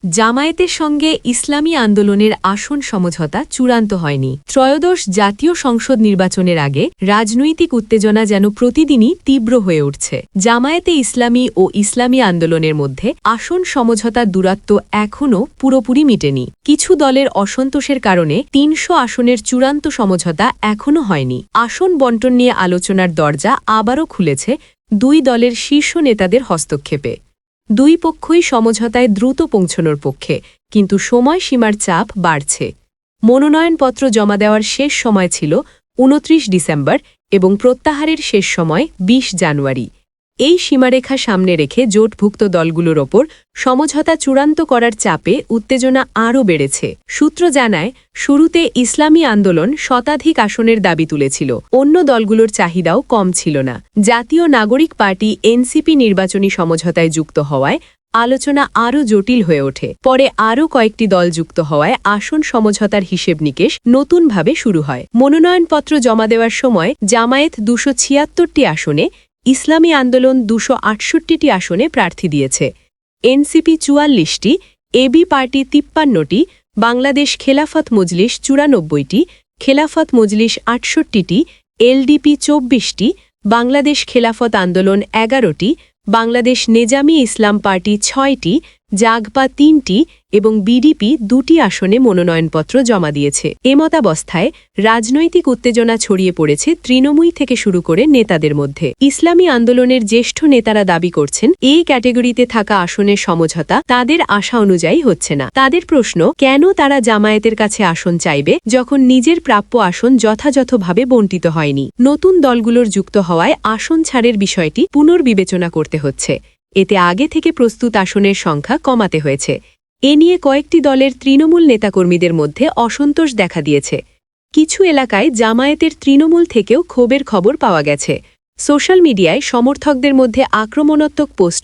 জামায়াতের সঙ্গে ইসলামী আন্দোলনের আসন সমঝোতা চূড়ান্ত হয়নি। ত্রয়োদশ জাতীয় সংসদ নির্বাচনের আগে রাজনৈতিক উত্তেজনা যেন প্রতিদিনই তীব্র হয়ে উঠছে। জামায়াতে ইসলামী ও ইসলামী আন্দোলনের মধ্যে আসন সমঝোতার দূরত্ব এখনও পুরোপুরি মিটেনি। কিছু দলের অসন্তোষের কারণে ৩০০ আসনের চূড়ান্ত সমঝোতা এখনও হয়নি। আসন বণ্টন নিয়ে আলোচনার দরজা আবারও খুলেছে দুই দলের শীর্ষ নেতাদের হস্তক্ষেপে। দুই পক্ষই সমঝোতায় দ্রুত পৌঁছানোর পক্ষে, কিন্তু সময়সীমার চাপ বাড়ছে। মনোনয়নপত্র জমা দেওয়ার শেষ সময় ছিল ২৯ ডিসেম্বর এবং প্রত্যাহারের শেষ সময় ২০ জানুয়ারি। এই সীমারেখা সামনে রেখে জোটভুক্ত দলগুলোর ওপর সমঝোতা চূড়ান্ত করার চাপে উত্তেজনা আরও বেড়েছে। সূত্র জানায়, শুরুতে ইসলামী আন্দোলন শতাধিক আসনের দাবি তুলেছিল। অন্য দলগুলোর চাহিদাও কম ছিল না। জাতীয় নাগরিক পার্টি এনসিপি নির্বাচনী সমঝোতায় যুক্ত হওয়ায় আলোচনা আরও জটিল হয়ে ওঠে। পরে আরও কয়েকটি দল যুক্ত হওয়ায় আসন সমঝোতার হিসেব নিকেশ নতুনভাবে শুরু হয়। মনোনয়নপত্র জমা দেওয়ার সময় জামায়াত ২৭৬টি আসনে, ইসলামী আন্দোলন ২৬৮টি আসনে প্রার্থী দিয়েছে। এনসিপি ৪৪টি, এবি পার্টি ৫৩টি, বাংলাদেশ খেলাফত মজলিস ৯৪টি, খেলাফত মজলিস ৬৮টি, এলডিপি ২৪টি, বাংলাদেশ খেলাফত আন্দোলন ১১টি, বাংলাদেশ নেজামি ইসলাম পার্টি ৬টি, জাগপা ৩টি এবং বিডিপি ২টি আসনে মনোনয়নপত্র জমা দিয়েছে। এমতাবস্থায় রাজনৈতিক উত্তেজনা ছড়িয়ে পড়েছে তৃণমূল থেকে শুরু করে নেতাদের মধ্যে। ইসলামী আন্দোলনের জ্যেষ্ঠ নেতারা দাবি করছেন, এই ক্যাটেগরিতে থাকা আসনের সমঝোতা তাদের আশা অনুযায়ী হচ্ছে না। তাদের প্রশ্ন, কেন তারা জামায়াতের কাছে আসন চাইবে যখন নিজের প্রাপ্য আসন যথাযথভাবে বণ্টিত হয়নি। নতুন দলগুলোর যুক্ত হওয়ায় আসন ছাড়ের বিষয়টি পুনর্বিবেচনা করতে হচ্ছে। এতে আগে থেকে প্রস্তুত আসনের সংখ্যা কমাতে হয়েছে। এ নিয়ে কয়েকটি দলের তৃণমূল নেতাকর্মীদের মধ্যে অসন্তোষ দেখা দিয়েছে। কিছু এলাকায় জামায়াতের তৃণমূল থেকেও ক্ষোভের খবর পাওয়া গেছে। সোশ্যাল মিডিয়ায় সমর্থকদের মধ্যে আক্রমণাত্মক পোস্টও